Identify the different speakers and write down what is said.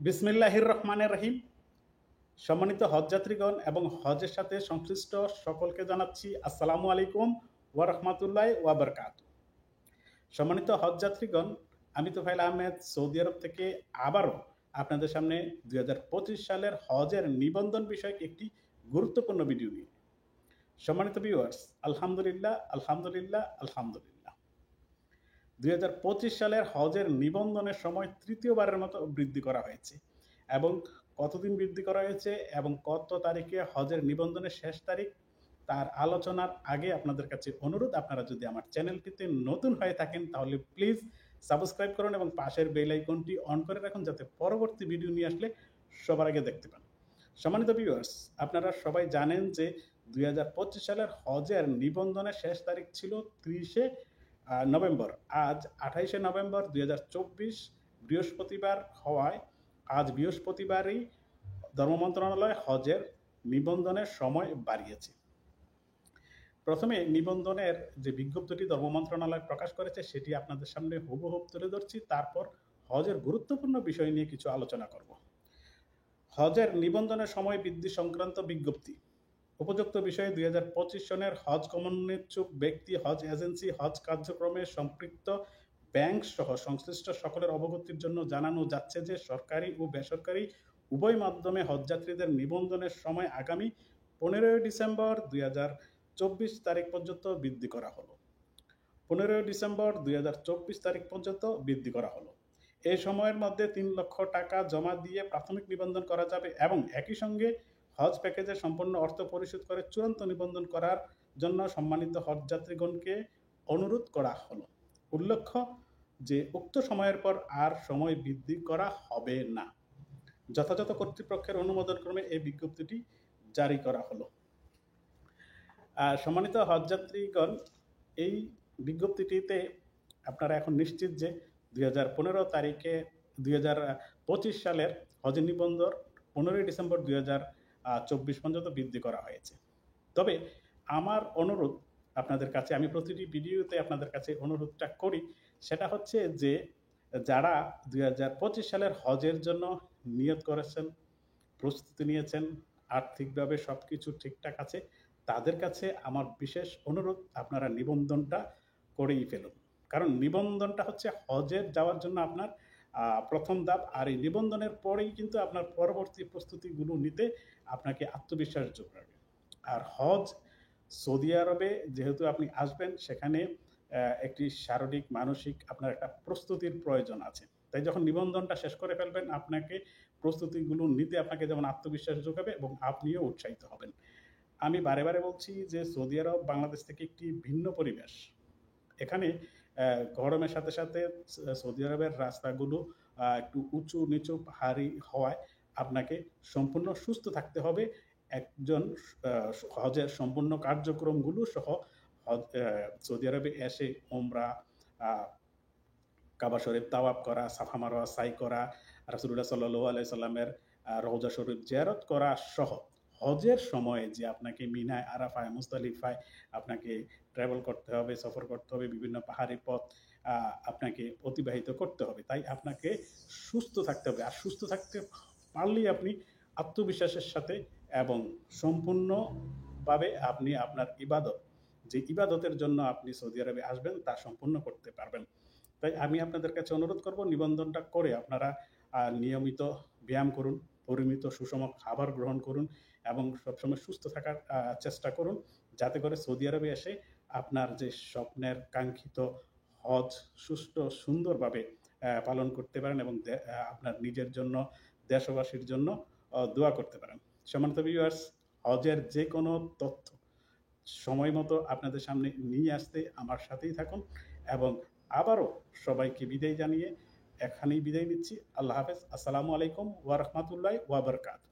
Speaker 1: বিসমিল্লাহির রহমানির রহিম। সম্মানিত হজযাত্রীগণ এবং হজের সাথে সংশ্লিষ্ট সকলকে জানাচ্ছি আসসালামু আলাইকুম ওয়া রাহমাতুল্লাহি ওয়া বারাকাতুহু। সম্মানিত হজযাত্রীগণ, আমি তোফায়েল আহমেদ সৌদি আরব থেকে আবারও আপনাদের সামনে ২০২৫ সালের হজের নিবন্ধন বিষয়ক একটি গুরুত্বপূর্ণ ভিডিও নিয়ে। সম্মানিত ভিউয়ার্স, আলহামদুলিল্লাহ আলহামদুলিল্লাহ আলহামদুলিল্লাহ ২০২৫ সালের হজের নিবন্ধনের সময় তৃতীয়বারের মতো বৃদ্ধি করা হয়েছে। এবং কতদিন বৃদ্ধি করা হয়েছে এবং কত তারিখে হজের নিবন্ধনের শেষ তারিখ, তার আলোচনার আগে আপনাদের কাছে অনুরোধ, আপনারা যদি আমার চ্যানেলটিতে নতুন হয়ে থাকেন তাহলে প্লিজ সাবস্ক্রাইব করুন এবং পাশের বেল আইকনটি অন করে রাখুন, যাতে পরবর্তী ভিডিও নিয়ে আসলে সবার আগে দেখতে পান। সম্মানিত ভিউয়ার্স, আপনারা সবাই জানেন যে ২০২৫ সালের হজের নিবন্ধনের শেষ তারিখ ছিল ৩০শে নভেম্বর। আজ ২৮শে নভেম্বর ২০২৪ বৃহস্পতিবার হওয়ায় আজ বৃহস্পতিবারই ধর্ম মন্ত্রণালয় হজের নিবন্ধনের সময় বাড়িয়েছে। প্রথমে নিবন্ধনের যে বিজ্ঞপ্তিটি ধর্ম মন্ত্রণালয় প্রকাশ করেছে সেটি আপনাদের সামনে হুবহুব তুলে ধরছি, তারপর হজের গুরুত্বপূর্ণ বিষয় নিয়ে কিছু আলোচনা করব। হজের নিবন্ধনের সময় বৃদ্ধি সংক্রান্ত বিজ্ঞপ্তি। উপযুক্ত বিষয়ে ২০২৫ সনের হজ কমনোচ্ছুক ব্যক্তি, হজ এজেন্সি, হজ কার্যক্রমে সম্পৃক্ত ব্যাংক সহ সংশ্লিষ্ট সকলের অবগতির জন্য জানানো যাচ্ছে যে সরকারি ও বেসরকারি উভয় মাধ্যমে হজযাত্রীদের নিবন্ধনের সময় আগামী ১৫ ডিসেম্বর ২০২৪ তারিখ পর্যন্ত বৃদ্ধি করা হলো। ১৫ ডিসেম্বর ২০২৪ তারিখ পর্যন্ত বৃদ্ধি করা হলো। এই সময়ের মধ্যে ৩ লক্ষ টাকা জমা দিয়ে প্রাথমিক নিবন্ধন করা যাবে এবং একই সঙ্গে হজ প্যাকেজের সম্পূর্ণ অর্থ পরিশোধ করে চূড়ান্ত নিবন্ধন করার জন্য সম্মানিত হজযাত্রীগণকে অনুরোধ করা হলো। উল্লেখ্য যে উক্ত সময়ের পর আর সময় বৃদ্ধি করা হবে না। যথাযথ কর্তৃপক্ষের অনুমোদনক্রমে এই বিজ্ঞপ্তিটি জারি করা হলো। সম্মানিত হজযাত্রীগণ, এই বিজ্ঞপ্তিটিতে আপনারা এখন নিশ্চিত যে ২০১৫ তারিখে ২০২৫ সালের হজ নিবন্ধন ১৫ ডিসেম্বর ২০২৪ পর্যন্ত বৃদ্ধি করা হয়েছে। তবে আমার অনুরোধ আপনাদের কাছে, আমি প্রতিটি ভিডিওতে আপনাদের কাছে অনুরোধটা করি, সেটা হচ্ছে যে যারা ২০২৫ সালের হজের জন্য নিয়ত করেছেন, প্রস্তুতি নিয়েছেন, আর্থিকভাবে সব কিছু ঠিকঠাক আছে, তাদের কাছে আমার বিশেষ অনুরোধ, আপনারা নিবন্ধনটা করেই ফেলুন। কারণ নিবন্ধনটা হচ্ছে হজের যাওয়ার জন্য আপনার প্রথম ধাপ। আর এই নিবন্ধনের পরেই কিন্তু আপনার পরবর্তী প্রস্তুতিগুলো নিতে আপনাকে আত্মবিশ্বাস যোগাবে। আর হজ সৌদি আরবে যেহেতু আপনি আসবেন, সেখানে একটি শারীরিক মানসিক আপনার একটা প্রস্তুতির প্রয়োজন আছে। তাই যখন নিবন্ধনটা শেষ করে ফেলবেন, আপনাকে প্রস্তুতিগুলো নিতে আপনাকে যেমন আত্মবিশ্বাস যোগাবে এবং আপনিও উৎসাহিত হবেন। আমি বারে বারে বলছি যে সৌদি আরব বাংলাদেশ থেকে একটি ভিন্ন পরিবেশ। এখানে গরমের সাথে সাথে সৌদি আরবের রাস্তাগুলো একটু উঁচু নিচু পাহাড়ি হওয়ায় আপনাকে সম্পূর্ণ সুস্থ থাকতে হবে। একজন হজের সম্পূর্ণ কার্যক্রমগুলো সহ সৌদি আরবে এসে ওমরা, কাবা শরীফ তাওয়াফ করা, সাফা মারওয়া সাই করা, রাসূলুল্লাহ সাল্লাল্লাহু আলাইহি সাল্লামের রওজা শরীফ জিয়ারত করা সহ হজের সময়ে যে আপনাকে মিনায়, আরাফায়, মুজদালিফায় আপনাকে ট্রাভেল করতে হবে, সফর করতে হবে, বিভিন্ন পাহাড়ি পথ আপনাকে অতিবাহিত করতে হবে। তাই আপনাকে সুস্থ থাকতে হবে। আর সুস্থ থাকতে পারলেই আপনি আত্মবিশ্বাসের সাথে এবং সম্পূর্ণভাবে আপনি আপনার ইবাদত, যে ইবাদতের জন্য আপনি সৌদি আরবে আসবেন, তা সম্পূর্ণ করতে পারবেন। তাই আমি আপনাদের কাছে অনুরোধ করব, নিবন্ধনটা করে আপনারা নিয়মিত ব্যায়াম করুন, পরিমিত সুষম খাবার গ্রহণ করুন এবং সবসময় সুস্থ থাকার চেষ্টা করুন, যাতে করে সৌদি আরবে এসে আপনার যে স্বপ্নের কাঙ্ক্ষিত হজ সুষ্ঠু সুন্দরভাবে পালন করতে পারেন এবং আপনার নিজের জন্য, দেশবাসীর জন্য দোয়া করতে পারেন। সম্মানিত ভিউয়ার্স, হজের যে কোনো তথ্য সময় মতো আপনাদের সামনে নিয়ে আসতে আমার সাথেই থাকুন এবং আবারও সবাইকে বিদায় জানিয়ে এখানেই বিদায় নিচ্ছি। আল্লাহ হাফেজ। আসসালামু আলাইকুম ওয়া রাহমাতুল্লাহি ওয়া বারাকাতুহু।